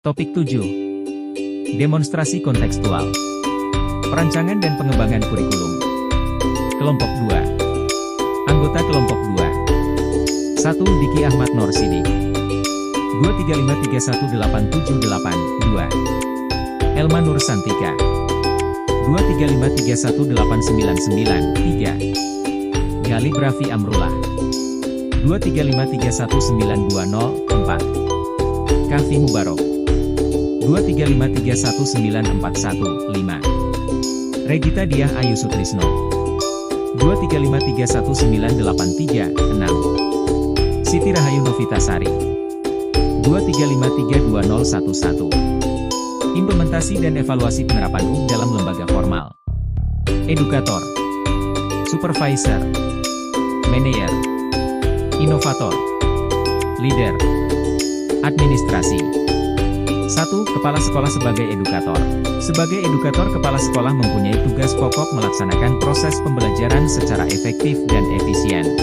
Topik 7. Demonstrasi kontekstual. Perancangan dan pengembangan kurikulum. Kelompok 2. Anggota kelompok 2. 1. Diki Ahmad Norsidik. 235318788. 2. Elma Nur Santika. 235318999. 3. Galib Raffi Amrullah. 235319204. 4. Kafi Mubarok. 235319415. 5. Regita Diah Ayu Sutrisno. 235319836. 6. Siti Rahayu Novitasari. 235320011. Implementasi dan evaluasi penerapan UU dalam lembaga formal. Edukator, Supervisor, Manager, Inovator, Leader, Administrasi. 1. Kepala sekolah sebagai edukator. Sebagai edukator, kepala sekolah mempunyai tugas pokok melaksanakan proses pembelajaran secara efektif dan efisien.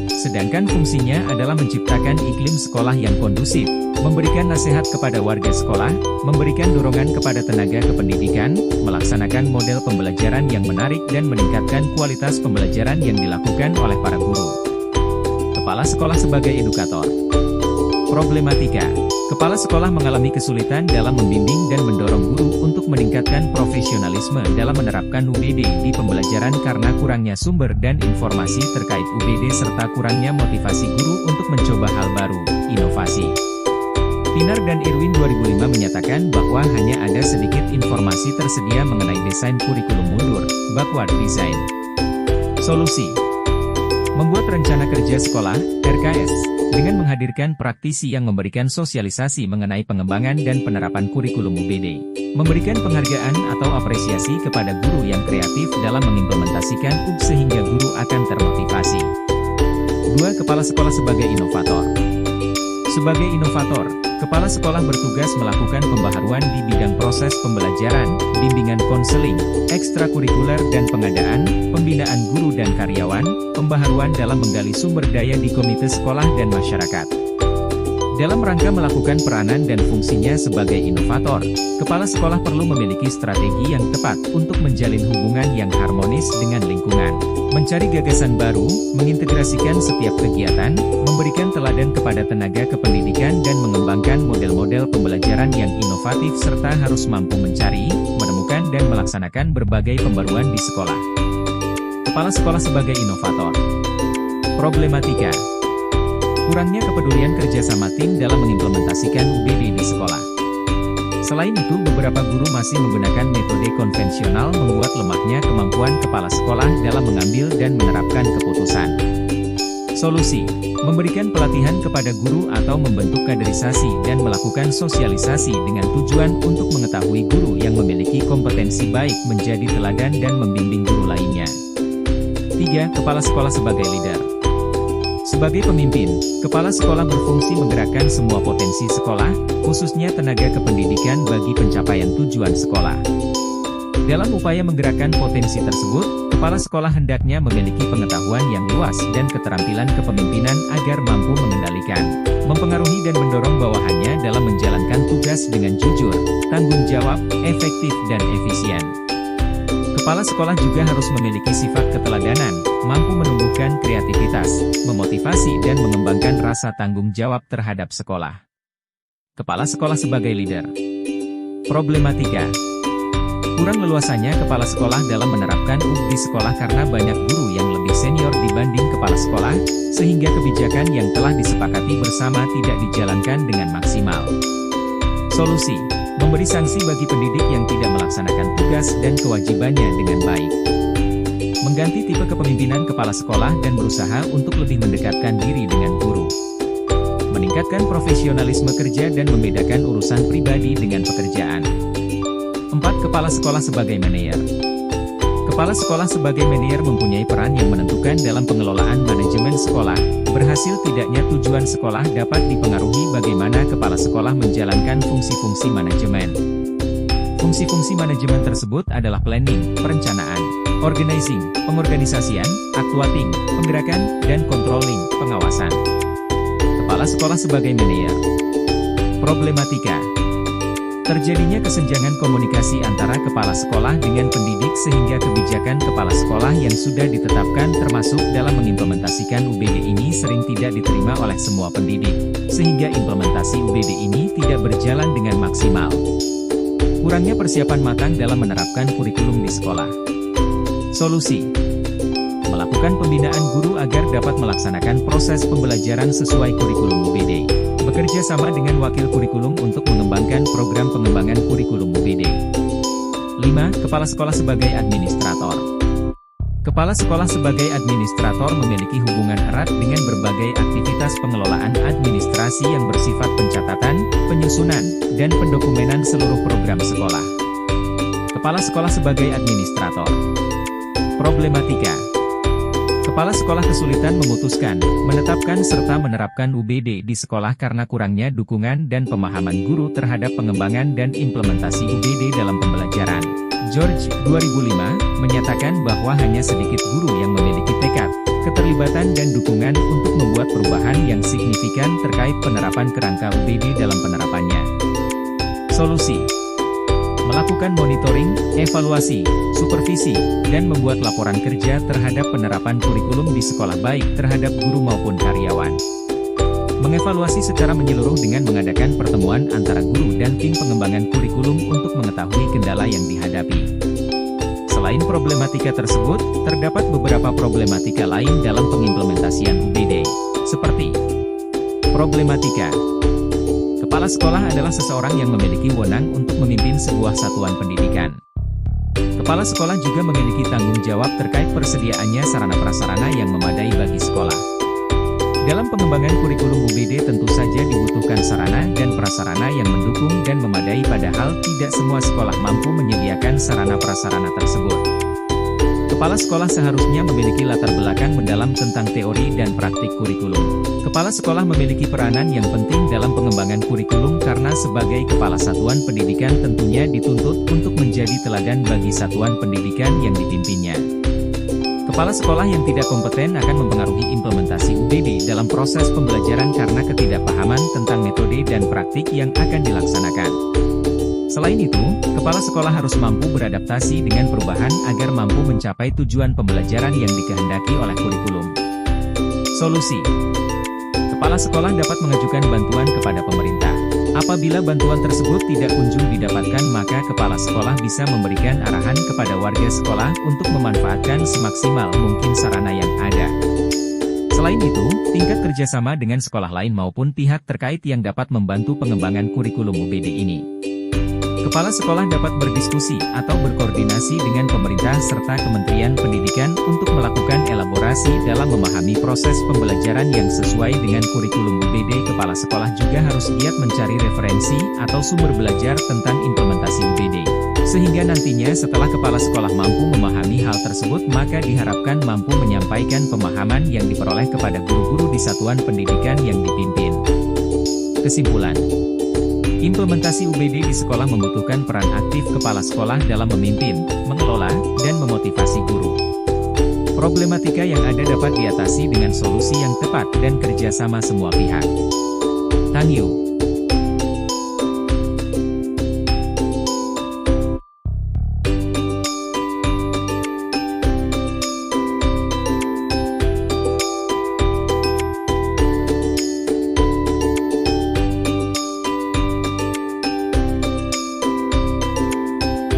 Sedangkan fungsinya adalah menciptakan iklim sekolah yang kondusif, memberikan nasihat kepada warga sekolah, memberikan dorongan kepada tenaga kependidikan, melaksanakan model pembelajaran yang menarik dan meningkatkan kualitas pembelajaran yang dilakukan oleh para guru. Kepala sekolah sebagai edukator. Problematika. Kepala sekolah mengalami kesulitan dalam membimbing dan mendorong guru untuk meningkatkan profesionalisme dalam menerapkan UBD di pembelajaran karena kurangnya sumber dan informasi terkait UBD serta kurangnya motivasi guru untuk mencoba hal baru, inovasi. Pinar dan Irwin 2005 menyatakan bahwa hanya ada sedikit informasi tersedia mengenai desain kurikulum mundur, backward design. Solusi. Membuat rencana kerja sekolah, RKS, dengan menghadirkan praktisi yang memberikan sosialisasi mengenai pengembangan dan penerapan kurikulum UBD. Memberikan penghargaan atau apresiasi kepada guru yang kreatif dalam mengimplementasikan UB sehingga guru akan termotivasi. 2. Kepala sekolah sebagai inovator. Sebagai inovator, kepala sekolah bertugas melakukan pembaharuan di bidang proses pembelajaran, bimbingan konseling, ekstrakurikuler dan pengadaan, pembinaan guru dan karyawan, pembaharuan dalam menggali sumber daya di komite sekolah dan masyarakat. Dalam rangka melakukan peranan dan fungsinya sebagai inovator, kepala sekolah perlu memiliki strategi yang tepat untuk menjalin hubungan yang harmonis dengan lingkungan, mencari gagasan baru, mengintegrasikan setiap kegiatan, memberikan teladan kepada tenaga kependidikan dan mengembangkan model-model pembelajaran yang inovatif serta harus mampu mencari, menemukan dan melaksanakan berbagai pembaruan di sekolah. Kepala sekolah sebagai inovator. Problematika. Kurangnya kepedulian kerjasama tim dalam mengimplementasikan UBD di sekolah. Selain itu, beberapa guru masih menggunakan metode konvensional membuat lemahnya kemampuan kepala sekolah dalam mengambil dan menerapkan keputusan. Solusi. Memberikan pelatihan kepada guru atau membentuk kaderisasi dan melakukan sosialisasi dengan tujuan untuk mengetahui guru yang memiliki kompetensi baik menjadi teladan dan membimbing guru lainnya. 3. Kepala sekolah sebagai leader. Sebagai pemimpin, kepala sekolah berfungsi menggerakkan semua potensi sekolah, khususnya tenaga kependidikan bagi pencapaian tujuan sekolah. Dalam upaya menggerakkan potensi tersebut, kepala sekolah hendaknya memiliki pengetahuan yang luas dan keterampilan kepemimpinan agar mampu mengendalikan, mempengaruhi dan mendorong bawahannya dalam menjalankan tugas dengan jujur, tanggung jawab, efektif dan efisien. Kepala sekolah juga harus memiliki sifat keteladanan, mampu menumbuhkan kreativitas, memotivasi dan mengembangkan rasa tanggung jawab terhadap sekolah. Kepala sekolah sebagai leader. Problematika. Kurang leluasannya kepala sekolah dalam menerapkan UB di sekolah karena banyak guru yang lebih senior dibanding kepala sekolah, sehingga kebijakan yang telah disepakati bersama tidak dijalankan dengan maksimal. Solusi. Memberi sanksi bagi pendidik yang tidak melaksanakan tugas dan kewajibannya dengan baik. Mengganti tipe kepemimpinan kepala sekolah dan berusaha untuk lebih mendekatkan diri dengan guru. Meningkatkan profesionalisme kerja dan membedakan urusan pribadi dengan pekerjaan. 4. Kepala sekolah sebagai manajer. Kepala sekolah sebagai manajer mempunyai peran yang menentukan dalam pengelolaan manajemen sekolah. Berhasil tidaknya tujuan sekolah dapat dipengaruhi bagaimana kepala sekolah menjalankan fungsi-fungsi manajemen. Fungsi-fungsi manajemen tersebut adalah planning, perencanaan, organizing, pengorganisasian, actuating, penggerakan, dan controlling, pengawasan. Kepala sekolah sebagai manajer. Problematika. Terjadinya kesenjangan komunikasi antara kepala sekolah dengan pendidik sehingga kebijakan kepala sekolah yang sudah ditetapkan termasuk dalam mengimplementasikan UBD ini sering tidak diterima oleh semua pendidik, sehingga implementasi UBD ini tidak berjalan dengan maksimal. Kurangnya persiapan matang dalam menerapkan kurikulum di sekolah. Solusi: melakukan pembinaan guru agar dapat melaksanakan proses pembelajaran sesuai kurikulum UBD. Bekerja sama dengan wakil kurikulum untuk mengembangkan program pengembangan kurikulum UBD. 5. Kepala sekolah sebagai administrator. Kepala sekolah sebagai administrator memiliki hubungan erat dengan berbagai aktivitas pengelolaan administrasi yang bersifat pencatatan, penyusunan, dan pendokumenan seluruh program sekolah. Kepala sekolah sebagai administrator. Problematika: kepala sekolah kesulitan memutuskan, menetapkan serta menerapkan UBD di sekolah karena kurangnya dukungan dan pemahaman guru terhadap pengembangan dan implementasi UBD dalam pembelajaran. George, 2005, menyatakan bahwa hanya sedikit guru yang memiliki tekad, keterlibatan dan dukungan untuk membuat perubahan yang signifikan terkait penerapan kerangka UBD dalam penerapannya. Solusi: melakukan monitoring, evaluasi, supervisi, dan membuat laporan kerja terhadap penerapan kurikulum di sekolah baik terhadap guru maupun karyawan. Mengevaluasi secara menyeluruh dengan mengadakan pertemuan antara guru dan tim pengembangan kurikulum untuk mengetahui kendala yang dihadapi. Selain problematika tersebut, terdapat beberapa problematika lain dalam pengimplementasian UBD, seperti problematika: kepala sekolah adalah seseorang yang memiliki wewenang untuk memimpin sebuah satuan pendidikan. Kepala sekolah juga memiliki tanggung jawab terkait persediaannya sarana-prasarana yang memadai bagi sekolah. Dalam pengembangan kurikulum UBD tentu saja dibutuhkan sarana dan prasarana yang mendukung dan memadai, padahal tidak semua sekolah mampu menyediakan sarana-prasarana tersebut. Kepala sekolah seharusnya memiliki latar belakang mendalam tentang teori dan praktik kurikulum. Kepala sekolah memiliki peranan yang penting dalam pengembangan kurikulum karena sebagai kepala satuan pendidikan tentunya dituntut untuk menjadi teladan bagi satuan pendidikan yang dipimpinnya. Kepala sekolah yang tidak kompeten akan mempengaruhi implementasi UBD dalam proses pembelajaran karena ketidakpahaman tentang metode dan praktik yang akan dilaksanakan. Selain itu, kepala sekolah harus mampu beradaptasi dengan perubahan agar mampu mencapai tujuan pembelajaran yang dikehendaki oleh kurikulum. Solusi: kepala sekolah dapat mengajukan bantuan kepada pemerintah. Apabila bantuan tersebut tidak kunjung didapatkan, maka kepala sekolah bisa memberikan arahan kepada warga sekolah untuk memanfaatkan semaksimal mungkin sarana yang ada. Selain itu, tingkat kerjasama dengan sekolah lain maupun pihak terkait yang dapat membantu pengembangan kurikulum UBD ini. Kepala sekolah dapat berdiskusi atau berkoordinasi dengan pemerintah serta Kementerian Pendidikan untuk melakukan elaborasi dalam memahami proses pembelajaran yang sesuai dengan kurikulum UBD. Kepala sekolah juga harus giat mencari referensi atau sumber belajar tentang implementasi UBD. Sehingga nantinya setelah kepala sekolah mampu memahami hal tersebut, maka diharapkan mampu menyampaikan pemahaman yang diperoleh kepada guru-guru di satuan pendidikan yang dipimpin. Kesimpulan: implementasi UBD di sekolah membutuhkan peran aktif kepala sekolah dalam memimpin, mengelola, dan memotivasi guru. Problematika yang ada dapat diatasi dengan solusi yang tepat dan kerjasama semua pihak. Thank you.